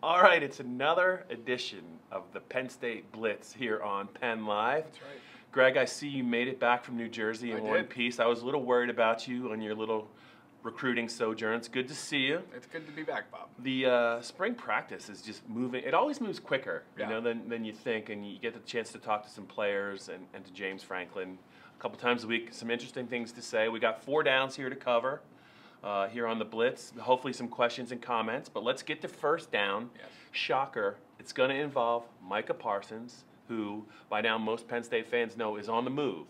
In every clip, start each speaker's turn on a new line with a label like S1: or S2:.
S1: All right, it's another edition of the Penn State Blitz here on PennLive.
S2: That's right.
S1: Greg, I see you made it back from New Jersey in one piece. I was a little worried about you on your little recruiting sojourn. It's good to see you.
S2: It's good to be back, Bob.
S1: The spring practice is just moving. It always moves quicker,
S2: Yeah.
S1: you know, than you think, and you get the chance to talk to some players and to James Franklin a couple times a week. Some interesting things to say. We got 4 downs here to cover. Here on the Blitz, hopefully some questions and comments, but let's get to first down.
S2: Yes.
S1: Shocker, it's going to involve Micah Parsons, who by now most Penn State fans know is on the move.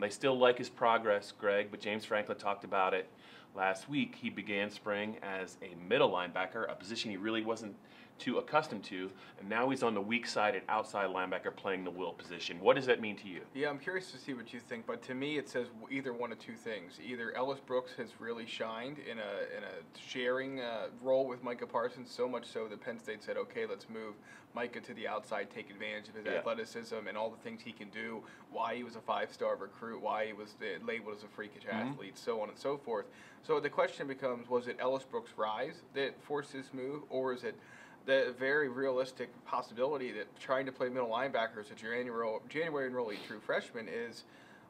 S1: They still like his progress, Greg, but James Franklin talked about it last week. He began spring as a middle linebacker, a position he really wasn't too accustomed to, and now he's on the weak-sided outside linebacker playing the will position. What does that mean to you?
S2: Yeah, I'm curious to see what you think, but to me it says either one of two things. Either Ellis Brooks has really shined in a sharing role with Micah Parsons, so much so that Penn State said, okay, let's move Micah to the outside, take advantage of his athleticism and all the things he can do, why he was a 5-star recruit, why he was labeled as a freakish athlete, so on and so forth. So the question becomes, was it Ellis Brooks' rise that forced this move, or is it the very realistic possibility that trying to play middle linebacker as a January enrollee true freshman is,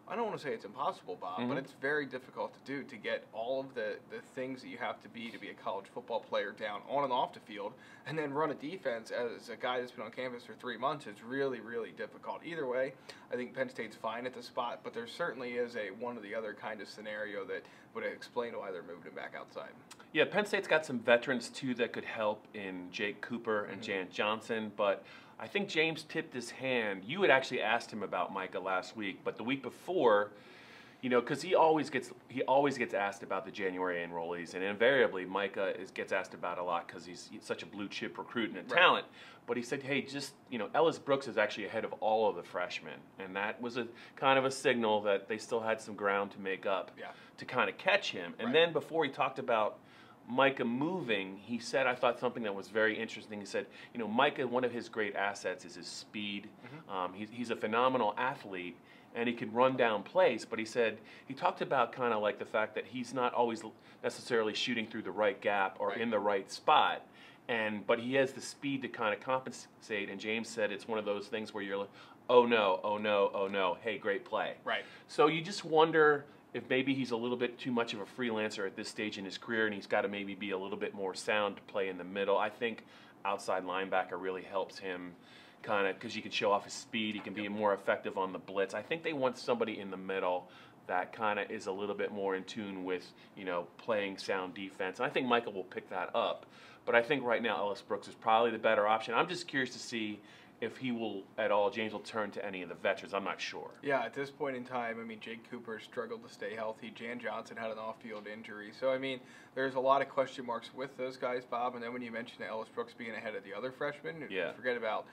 S2: I don't want to say it's impossible, Bob, but it's very difficult to do, to get all of the things that you have to be a college football player down on and off the field, and then run a defense as a guy that's been on campus for 3 months. It's really, really difficult. Either way, I think Penn State's fine at the spot, but there certainly is a one or the other kind of scenario that would explain why they're moving him back outside.
S1: Yeah, Penn State's got some veterans, too, that could help in Jake Cooper and Juwan Johnson, but I think James tipped his hand. You had actually asked him about Micah last week, but the week before, you know, because he always gets asked about the January enrollees, and invariably Micah gets asked about a lot because he's such a blue chip recruit and a talent. But he said, hey, just, you know, Ellis Brooks is actually ahead of all of the freshmen, and that was a kind of a signal that they still had some ground to make up to kind of catch him. And then before he talked about Micah moving, he said, I thought something that was very interesting. He said, you know, Micah, one of his great assets is his speed. He's a phenomenal athlete, and he can run down plays, but he said, he talked about kind of like the fact that he's not always necessarily shooting through the right gap or in the right spot, but he has the speed to kind of compensate, and James said it's one of those things where you're like, oh no, oh no, oh no, hey, great play. So you just wonder if maybe he's a little bit too much of a freelancer at this stage in his career, and he's got to maybe be a little bit more sound to play in the middle. I think outside linebacker really helps him kind of, because you can show off his speed, he can be more effective on the blitz. I think they want somebody in the middle that kind of is a little bit more in tune with, you know, playing sound defense. And I think Michael will pick that up. But I think right now Ellis Brooks is probably the better option. I'm just curious to see if he will at all, James will turn to any of the veterans. I'm not sure.
S2: Yeah, at this point in time, I mean, Jake Cooper struggled to stay healthy. Juwan Johnson had an off-field injury. So, I mean, there's a lot of question marks with those guys, Bob. And then when you mention Ellis Brooks being ahead of the other freshmen, forget about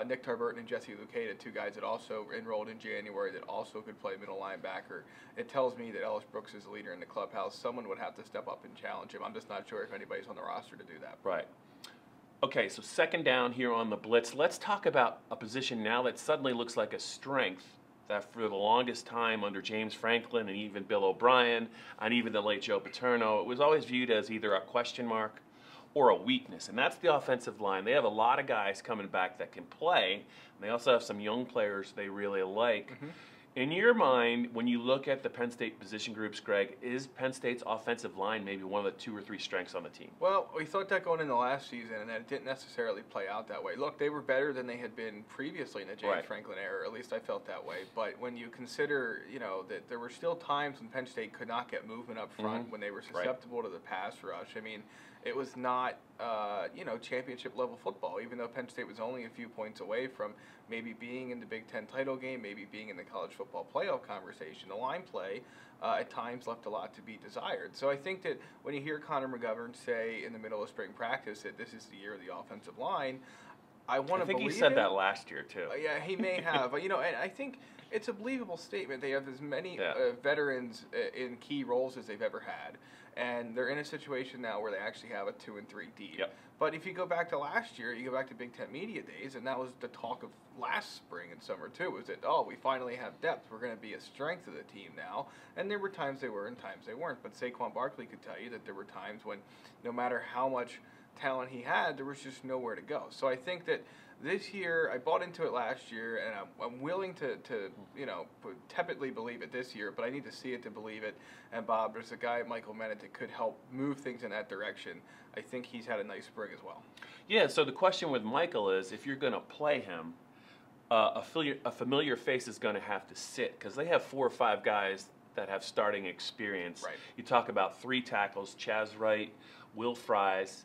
S2: Nick Tarburton and Jesse Lucada, 2 guys that also enrolled in January that also could play middle linebacker. It tells me that Ellis Brooks is a leader in the clubhouse. Someone would have to step up and challenge him. I'm just not sure if anybody's on the roster to do that.
S1: Right. Okay, so second down here on the Blitz. Let's talk about a position now that suddenly looks like a strength that for the longest time under James Franklin and even Bill O'Brien and even the late Joe Paterno, it was always viewed as either a question mark or a weakness, and that's the offensive line. They have a lot of guys coming back that can play, and they also have some young players they really like. In your mind, when you look at the Penn State position groups, Greg, is Penn State's offensive line maybe one of the 2 or 3 strengths on the team?
S2: Well, we thought that going into last season, and that it didn't necessarily play out that way. Look, they were better than they had been previously in the James Franklin era, or at least I felt that way. But when you consider, you know, that there were still times when Penn State could not get movement up front, when they were susceptible to the pass rush. I mean, it was not, you know, championship-level football, even though Penn State was only a few points away from maybe being in the Big Ten title game, maybe being in the college football playoff conversation. The line play at times left a lot to be desired. So I think that when you hear Connor McGovern say in the middle of spring practice that this is the year of the offensive line, I want to believe
S1: he said that last year, too.
S2: Yeah, he may have. You know, and I think it's a believable statement. They have as many veterans in key roles as they've ever had. And they're in a situation now where they actually have a 2 and 3 deep. But if you go back to last year, you go back to Big Ten Media days, and that was the talk of last spring and summer too, was that, oh, we finally have depth. We're going to be a strength of the team now. And there were times they were and times they weren't. But Saquon Barkley could tell you that there were times when no matter how much talent he had, there was just nowhere to go. So I think that this year, I bought into it last year, and I'm willing to tepidly believe it this year, but I need to see it to believe it. And Bob, there's a guy, Michael Menet, that could help move things in that direction. I think he's had a nice spring as well.
S1: Yeah, so the question with Michael is, if you're going to play him, a familiar face is going to have to sit, because they have 4 or 5 guys that have starting experience.
S2: Right.
S1: You talk about 3 tackles, Chaz Wright, Will Fries,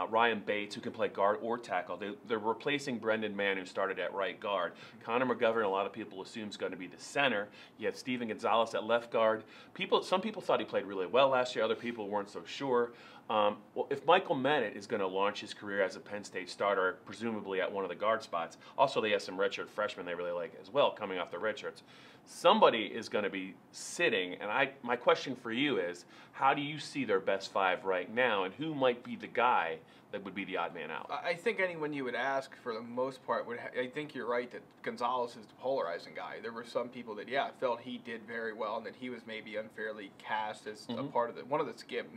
S1: Ryan Bates, who can play guard or tackle. They're replacing Brendan Mann, who started at right guard. Connor McGovern, a lot of people assume, is going to be the center. You have Steven Gonzalez at left guard. Some people thought he played really well last year. Other people weren't so sure. Well, if Michael Menet is going to launch his career as a Penn State starter, presumably at one of the guard spots, also they have some redshirt freshmen they really like as well coming off the redshirts. Somebody is going to be sitting, and my question for you is, how do you see their best 5 right now, and who might be the guy that would be the odd man out?
S2: I think anyone you would ask, for the most part, I think you're right that Gonzalez is the polarizing guy. There were some people that, felt he did very well, and that he was maybe unfairly cast as a part of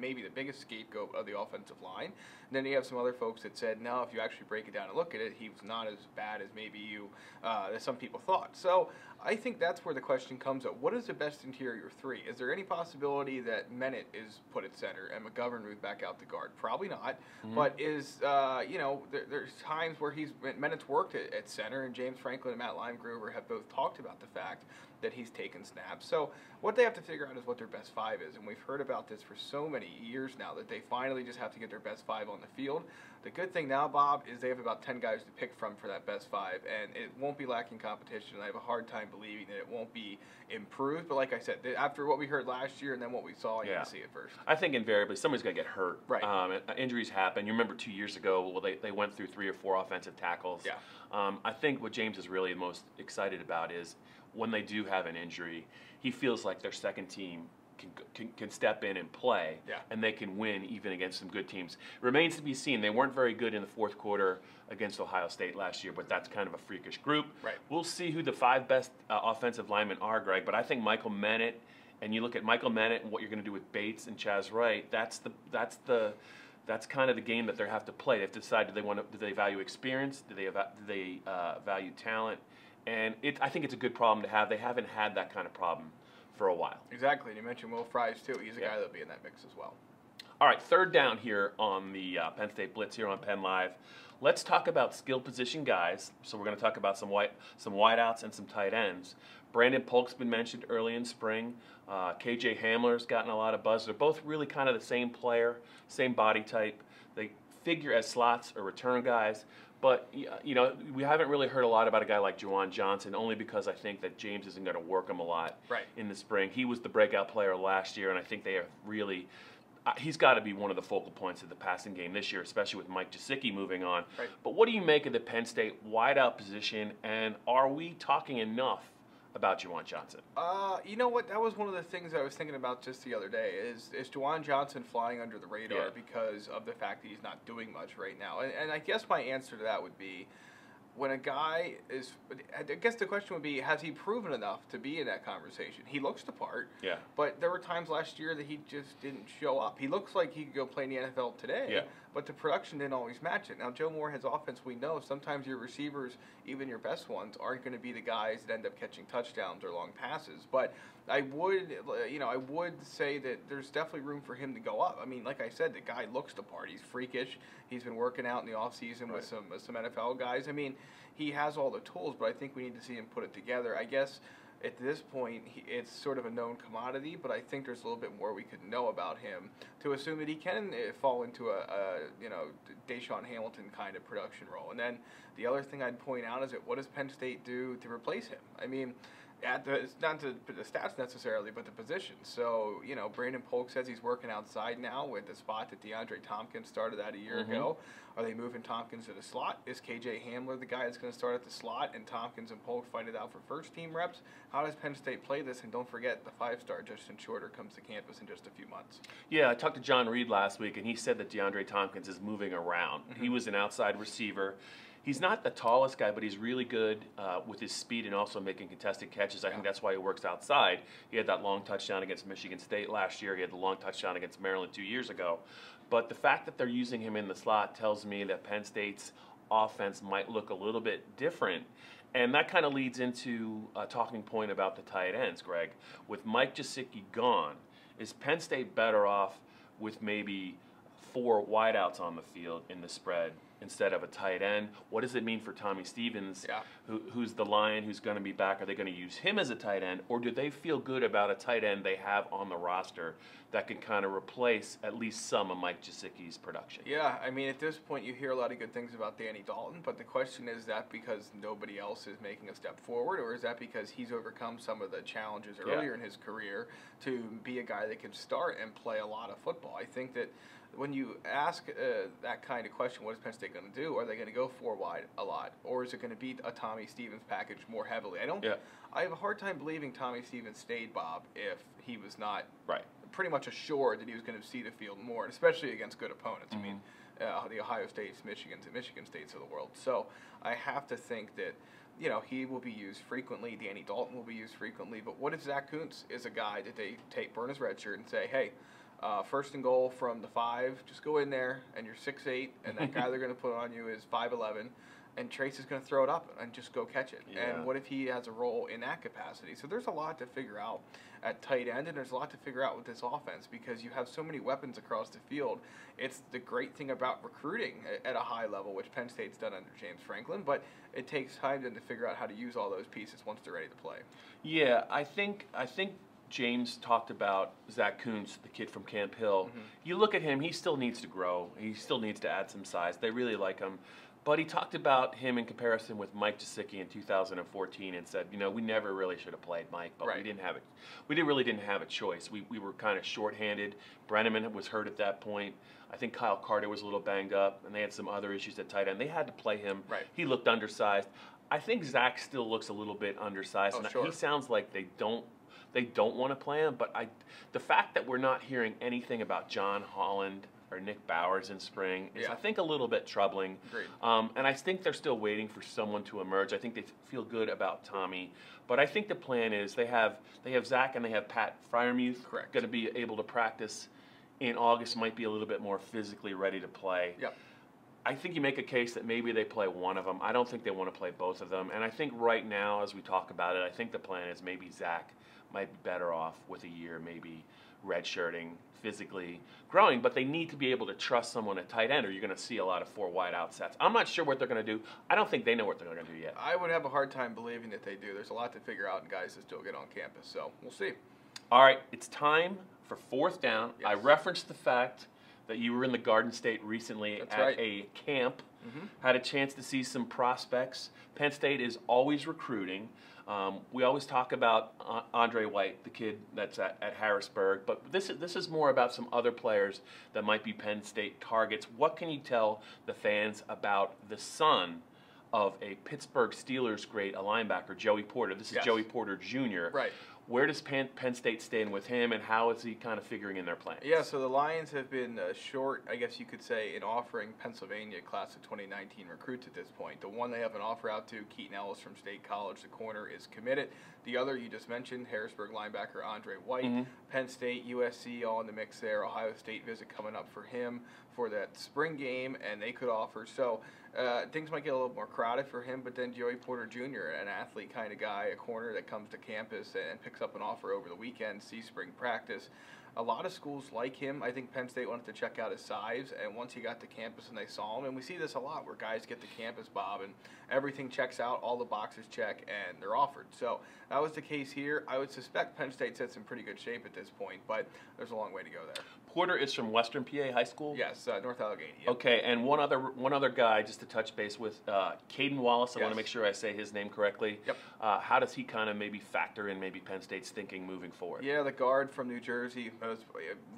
S2: maybe the biggest scapegoat of the offensive line. And then you have some other folks that said, no, if you actually break it down and look at it, he was not as bad as maybe as some people thought. So I think that's where the question comes up. What is the best interior 3? Is there any possibility that Menet is put at center and McGovern moved back out to guard? Probably not. But there's times where Menet's worked at center, and James Franklin and Matt Limegrover have both talked about the fact that he's taken snaps. So what they have to figure out is what their best 5 is, and we've heard about this for so many years now that they finally just have to get their best 5 on the field. The good thing now, Bob, is they have about 10 guys to pick from for that best 5, and it won't be lacking competition, and I have a hard time believing that it won't be improved. But like I said, after what we heard last year and then what we saw, you can see it first.
S1: I think invariably somebody's going to get hurt.
S2: Right.
S1: Injuries happen. You remember 2 years ago, well, they went through 3 or 4 offensive tackles.
S2: Yeah.
S1: I think what James is really most excited about is when they do have an injury, he feels like their second team can step in and play, and they can win even against some good teams. Remains to be seen. They weren't very good in the 4th quarter against Ohio State last year, but that's kind of a freakish group.
S2: Right.
S1: We'll see who the 5 best offensive linemen are, Greg, but I think Michael Menet, and you look at Michael Menet and what you're going to do with Bates and Chaz Wright, that's kind of the game that they have to play. They have to decide, do they value experience? Do they value talent? And I think it's a good problem to have. They haven't had that kind of problem for a while.
S2: Exactly. And you mentioned Will Fries, too. He's a guy that'll be in that mix as well.
S1: All right, 3rd down here on the Penn State Blitz here on PennLive. Let's talk about skill position guys. So we're going to talk about some wideouts and some tight ends. Brandon Polk's been mentioned early in spring. KJ Hamler's gotten a lot of buzz. They're both really kind of the same player, same body type. They figure as slots or return guys. But, we haven't really heard a lot about a guy like Juwan Johnson, only because I think that James isn't going to work him a lot in the spring. He was the breakout player last year, and I think they are really he's got to be one of the focal points of the passing game this year, especially with Mike Gesicki moving on.
S2: Right.
S1: But what do you make of the Penn State wideout position, and are we talking enough about Juwan Johnson?
S2: You know what? That was one of the things I was thinking about just the other day. Is Juwan Johnson flying under the radar because of the fact that he's not doing much right now? And I guess my answer to that would be, when a guy is, I guess the question would be, has he proven enough to be in that conversation? He looks the part.
S1: Yeah.
S2: But there were times last year that he just didn't show up. He looks like he could go play in the NFL today.
S1: Yeah.
S2: But the production didn't always match it. Now, Joe Moorhead's offense, we know sometimes your receivers, even your best ones, aren't going to be the guys that end up catching touchdowns or long passes. But I would say that there's definitely room for him to go up. I mean, like I said, the guy looks the part. He's freakish. He's been working out in the offseason with some NFL guys. I mean, he has all the tools, but I think we need to see him put it together. I guess at this point, it's sort of a known commodity, but I think there's a little bit more we could know about him to assume that he can fall into a Deshaun Hamilton kind of production role. And then the other thing I'd point out is that what does Penn State do to replace him? I mean, it's not the stats necessarily, but the position. So, Brandon Polk says he's working outside now with the spot that Deandre Thompkins started out a year ago. Are they moving Thompkins to the slot? Is KJ Hamler the guy that's going to start at the slot, and Thompkins and Polk fight it out for first-team reps? How does Penn State play this? And don't forget, the 5-star Justin Shorter comes to campus in just a few months. Yeah,
S1: I talked to John Reed last week, and he said that DeAndre Thompkins is moving around. He was an outside receiver. He's not the tallest guy, but he's really good with his speed and also making contested catches. I think that's why he works outside. He had that long touchdown against Michigan State last year. He had the long touchdown against Maryland 2 years ago. But the fact that they're using him in the slot tells me that Penn State's offense might look a little bit different. And that kind of leads into a talking point about the tight ends, Greg. With Mike Gesicki gone, is Penn State better off with maybe 4 wideouts on the field in the spread instead of a tight end? What does it mean for Tommy Stevens, who's the Lion, who's going to be back? Are they going to use him as a tight end, or do they feel good about a tight end they have on the roster that can kind of replace at least some of Mike Gesicki's production?
S2: Yeah, I mean, at this point, you hear a lot of good things about Danny Dalton, but the question is that because nobody else is making a step forward, or is that because he's overcome some of the challenges earlier in his career to be a guy that can start and play a lot of football? I think that when you ask that kind of question, what is Penn State going to do? Are they going to go 4 wide a lot, or is it going to beat a Tommy Stevens package more heavily? I have a hard time believing Tommy Stevens stayed, Bob, if he was not pretty much assured that he was going to see the field more, and especially against good opponents. I mean, the Ohio States, Michigan States of the world. So I have to think that, you know, he will be used frequently. Danny Dalton will be used frequently. But what if Zack Kuntz is a guy that they burn his red shirt and say, hey, first and goal from the 5, just go in there, and you're 6'8", and that guy they're going to put on you is 5'11", and Trace is going to throw it up and just go catch it. And what if he has a role in that capacity? So there's a lot to figure out at tight end, and there's a lot to figure out with this offense because you have so many weapons across the field. It's the great thing about recruiting at a high level, which Penn State's done under James Franklin, but it takes time then to figure out how to use all those pieces once they're ready to play.
S1: Yeah, I think James talked about Zack Kuntz, the kid from Camp Hill. You look at him, he still needs to grow. He still needs to add some size. They really like him. But he talked about him in comparison with Mike Gesicki in 2014 and said, you know, we never really should have played Mike, but we didn't have it. We really didn't have a choice. We were kind of shorthanded. Brenneman was hurt at that point. I think Kyle Carter was a little banged up, and they had some other issues at tight end. They had to play him. He looked undersized. I think Zack still looks a little bit undersized. He sounds like they don't want to play him, but the fact that we're not hearing anything about John Holland or Nick Bowers in spring is, I think, a little bit troubling. And I think they're still waiting for someone to emerge. I think they feel good about Tommy. But I think the plan is they have Zack and they have Pat Freiermuth going to be able to practice in August, might be a little bit more physically ready to play. I think you make a case that maybe they play one of them. I don't think they want to play both of them. And I think right now, as we talk about it, I think the plan is maybe Zack might be better off with a year, maybe redshirting, physically growing, but they need to be able to trust someone at tight end, or you're going to see a lot of 4 wideout sets. I'm not sure what they're going to do. I don't think they know what they're going to do yet.
S2: I would have a hard time believing that they do. There's a lot to figure out, and guys that still get on campus, so we'll see.
S1: All right, it's time for 4th down. I referenced the fact that you were in the Garden State recently at a camp, had a chance to see some prospects. Penn State is always recruiting. We always talk about Andre White, the kid that's at Harrisburg, but this is more about some other players that might be Penn State targets. What can you tell the fans about the son of a Pittsburgh Steelers great, a linebacker, Joey Porter? This is Joey Porter Jr. Where does Penn State stand with him, and how is he kind of figuring in their plans?
S2: Yeah, so the Lions have been short, I guess you could say, in offering Pennsylvania class of 2019 recruits at this point. The one they have an offer out to, Keaton Ellis from State College, the corner, is committed. The other you just mentioned, Harrisburg linebacker Andre White. Penn State, USC all in the mix there. Ohio State visit coming up for him for that spring game, and they could offer. So things might get a little more crowded for him, but then Joey Porter Jr., an athlete kind of guy, a corner that comes to campus and picks up an offer over the weekend, see spring practice. A lot of schools like him. I think Penn State wanted to check out his size, and once he got to campus and they saw him, and we see this a lot where guys get to campus, Bob, and everything checks out, all the boxes check, and they're offered. So that was the case here. I would suspect Penn State's in some pretty good shape at this point, but there's a long way to go there.
S1: Porter is from Western PA High School?
S2: Yes, North Allegheny.
S1: Okay, and one other guy, just to touch base with, Kaden Wallace. I want to make sure I say his name correctly. How does he kind of maybe factor in maybe Penn State's thinking moving forward?
S2: Yeah, the guard from New Jersey was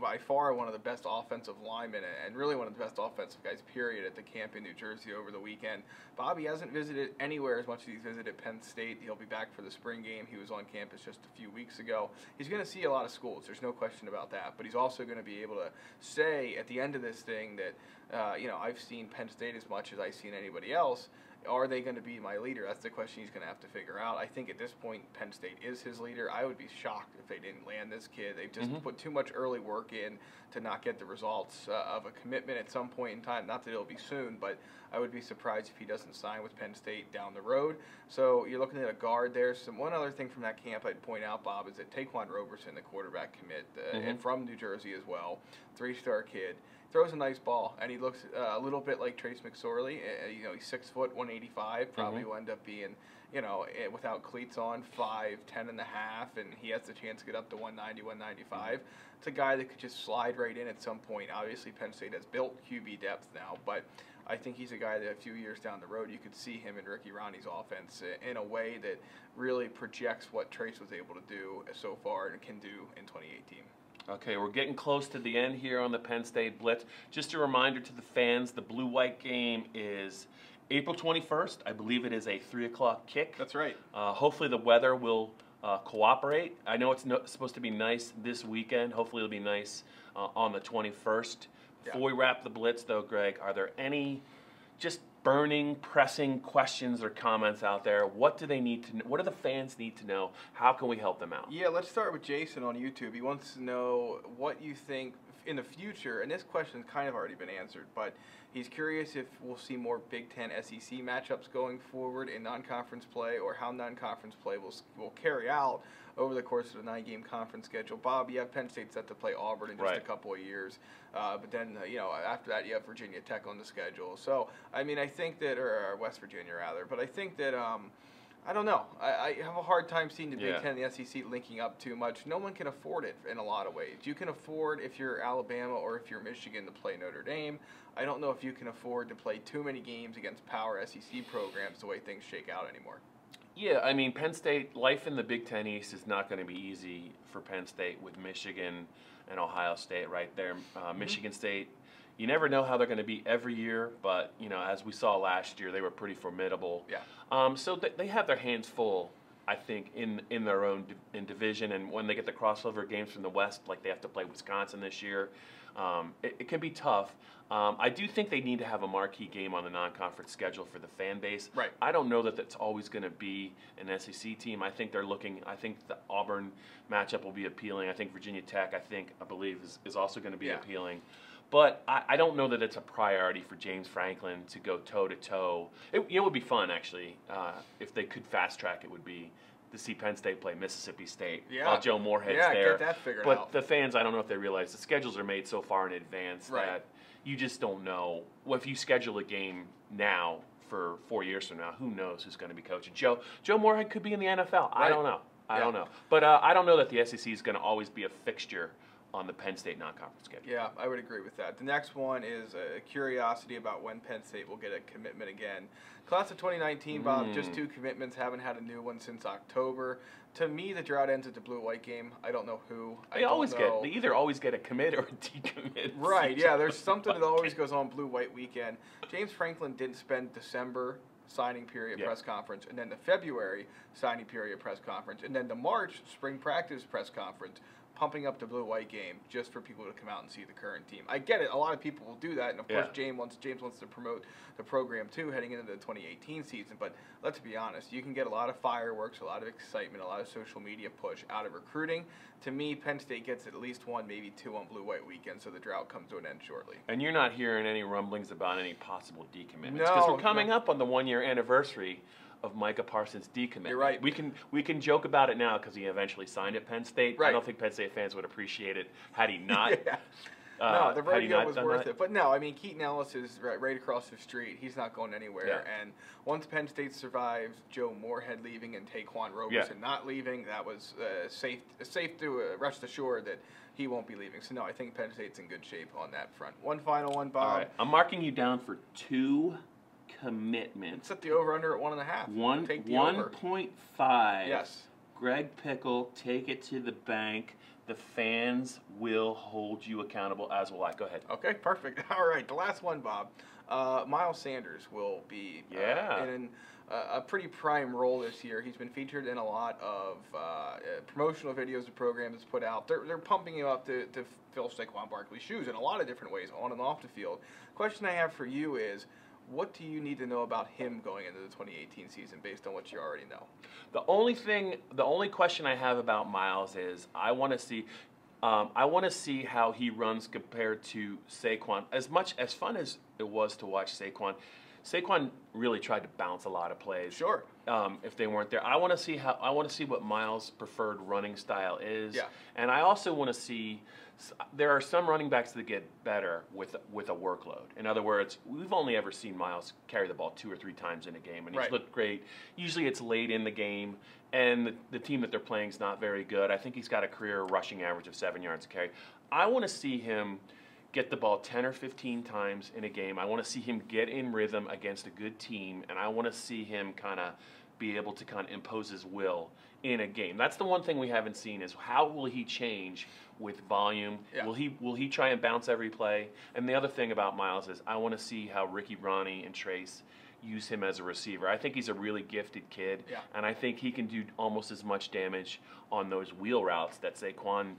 S2: by far one of the best offensive linemen and really one of the best offensive guys, period, at the camp in New Jersey over the weekend. Bobby hasn't visited anywhere as much as he's visited Penn State. He'll be back for the spring game. He was on campus just a few weeks ago. He's going to see a lot of schools. There's no question about that. But he's also going to be able to say at the end of this thing that I've seen Penn State as much as I've seen anybody else. Are they going to be my leader? That's the question he's going to have to figure out. I think at this point, Penn State is his leader. I would be shocked if they didn't land this kid. They've just put too much early work in to not get the results of a commitment at some point in time. Not that it'll be soon, but I would be surprised if he doesn't sign with Penn State down the road. So you're looking at a guard there. One other thing from that camp I'd point out, Bob, is that Taquan Roberson, the quarterback commit, and from New Jersey as well, 3-star kid, throws a nice ball, and he looks a little bit like Trace McSorley. He's 6 foot, 185. Probably will end up being, without cleats on, 5'10 and a half, and he has the chance to get up to 190, 195. It's a guy that could just slide right in at some point. Obviously, Penn State has built QB depth now, but I think he's a guy that a few years down the road you could see him in Ricky Ronnie's offense in a way that really projects what Trace was able to do so far and can do in 2018.
S1: Okay, we're getting close to the end here on the Penn State Blitz. Just a reminder to the fans, the blue-white game is April 21st. I believe it is a 3 o'clock kick.
S2: That's right.
S1: Hopefully the weather will cooperate. I know it's supposed to be nice this weekend. Hopefully it'll be nice on the 21st. Before we wrap the Blitz, though, Greg, are there any just burning, pressing questions or comments out there? What do they need to know? What do the fans need to know? How can we help them out?
S2: Yeah, let's start with Jason on YouTube. He wants to know what you think in the future, and this question's kind of already been answered, but he's curious if we'll see more Big Ten SEC matchups going forward in non-conference play, or how non-conference play will carry out over the course of the 9-game conference schedule. Bob, you have Penn State set to play Auburn in just a couple of years, but then after that you have Virginia Tech on the schedule. So I think that, or West Virginia rather, but I think that I don't know. I have a hard time seeing the Big Ten and the SEC linking up too much. No one can afford it in a lot of ways. You can afford, if you're Alabama or if you're Michigan, to play Notre Dame. I don't know if you can afford to play too many games against power SEC programs the way things shake out anymore.
S1: Yeah, Penn State, life in the Big Ten East is not going to be easy for Penn State with Michigan and Ohio State right there. Michigan State, you never know how they're going to be every year, but, as we saw last year, they were pretty formidable.
S2: Yeah.
S1: So they have their hands full, I think, in their own division, and when they get the crossover games from the West, like they have to play Wisconsin this year, it can be tough. I do think they need to have a marquee game on the non-conference schedule for the fan base.
S2: Right.
S1: I don't know that that's always going to be an SEC team. I think the Auburn matchup will be appealing. I think Virginia Tech, I believe, is also going to be appealing. But I don't know that it's a priority for James Franklin to go toe-to-toe. It would be fun, actually, if they could fast-track it would be to see Penn State play Mississippi State while Joe Moorhead's there.
S2: Get that figured
S1: out. But the fans, I don't know if they realize the schedules are made so far in advance that you just don't know. Well, if you schedule a game now for 4 years from now, who knows who's going to be coaching? Joe Moorhead could be in the NFL. I don't know. I don't know. But I don't know that the SEC is going to always be a fixture on the Penn State non-conference schedule.
S2: Yeah, I would agree with that. The next one is a curiosity about when Penn State will get a commitment again. Class of 2019, Bob, just 2 commitments, haven't had a new one since October. To me, the drought ends at the blue-white game. I don't know who.
S1: They either always get a commit or a decommit.
S2: Right, yeah, there's something that always goes on blue-white weekend. James Franklin didn't spend December signing period press conference, and then the February signing period press conference, and then the March spring practice press conference, pumping up the blue-white game just for people to come out and see the current team. I get it. A lot of people will do that, and of course James wants to promote the program too heading into the 2018 season. But let's be honest, you can get a lot of fireworks, a lot of excitement, a lot of social media push out of recruiting. To me, Penn State gets at least 1, maybe 2 on blue-white weekend, so the drought comes to an end shortly.
S1: And you're not hearing any rumblings about any possible decommitments because we're coming up on the 1-year anniversary of Micah Parsons' decommitment.
S2: You're right.
S1: We can joke about it now because he eventually signed at Penn State.
S2: Right.
S1: I don't think Penn State fans would appreciate it had he not.
S2: No, the rodeo was worth it. But no, Keaton Ellis is right across the street. He's not going anywhere. Yeah. And once Penn State survives Joe Moorhead leaving and Taquan Roberson not leaving, that was safe to rest assured that he won't be leaving. So no, I think Penn State's in good shape on that front. One final one, Bob.
S1: All right. I'm marking you down for 2 commitments.
S2: Set the over-under at 1.5. Take the
S1: 1.5.
S2: Yes.
S1: Greg Pickle, take it to the bank. The fans will hold you accountable, as will I. Go ahead.
S2: Okay, perfect. All right, the last one, Bob. Miles Sanders will be in a pretty prime role this year. He's been featured in a lot of promotional videos the program has put out. They're pumping him up to fill Saquon Barkley's shoes in a lot of different ways, on and off the field. Question I have for you is, what do you need to know about him going into the 2018 season based on what you already know?
S1: The only question I have about Miles is I want to see how he runs compared to Saquon. As much as fun as it was to watch Saquon really tried to bounce a lot of plays.
S2: Sure.
S1: If they weren't there, I want to see what Miles' preferred running style is.
S2: Yeah.
S1: And I also want to see. There are some running backs that get better with a workload. In other words, we've only ever seen Miles carry the ball 2 or 3 times in a game, and he's looked great. Usually it's late in the game, and the team that they're playing is not very good. I think he's got a career rushing average of 7 yards a carry. I want to see him get the ball 10 or 15 times in a game. I want to see him get in rhythm against a good team, and I want to see him kind of be able to kind of impose his will in a game. That's the one thing we haven't seen is how will he change with volume?
S2: Yeah.
S1: Will he try and bounce every play? And the other thing about Miles is I want to see how Ricky, Ronnie, and Trace use him as a receiver. I think he's a really gifted kid, and I think he can do almost as much damage on those wheel routes that Saquon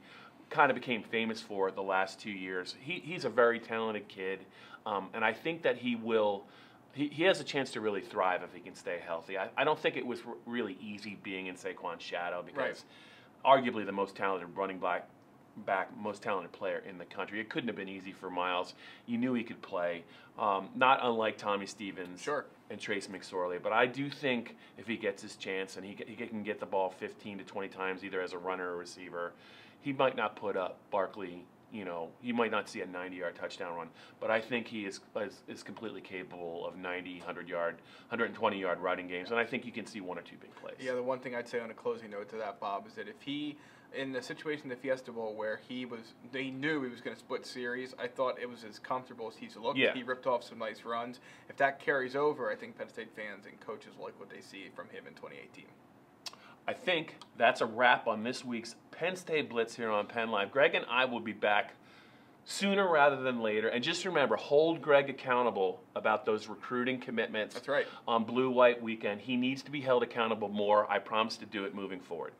S1: kind of became famous for the last 2 years. He's a very talented kid, and I think that he will. He has a chance to really thrive if he can stay healthy. I don't think it was really easy being in Saquon's shadow because arguably the most talented running back, most talented player in the country. It couldn't have been easy for Miles. You knew he could play, not unlike Tommy Stevens and Trace McSorley. But I do think if he gets his chance and he can get the ball 15 to 20 times either as a runner or receiver, he might not put up Barkley. You know, he might not see a 90-yard touchdown run, but I think he is completely capable of 90, 100-yard, 120-yard riding games, and I think you can see 1 or 2 big plays.
S2: Yeah, the one thing I'd say on a closing note to that, Bob, is that if he, in the situation of the Fiesta Bowl where they knew he was going to split series, I thought it was as comfortable as he's looked.
S1: Yeah.
S2: He ripped off some nice runs. If that carries over, I think Penn State fans and coaches like what they see from him in 2018.
S1: I think that's a wrap on this week's Penn State Blitz here on PennLive. Greg and I will be back sooner rather than later. And just remember, hold Greg accountable about those recruiting commitments.
S2: That's right.
S1: On Blue-White Weekend. He needs to be held accountable more. I promise to do it moving forward.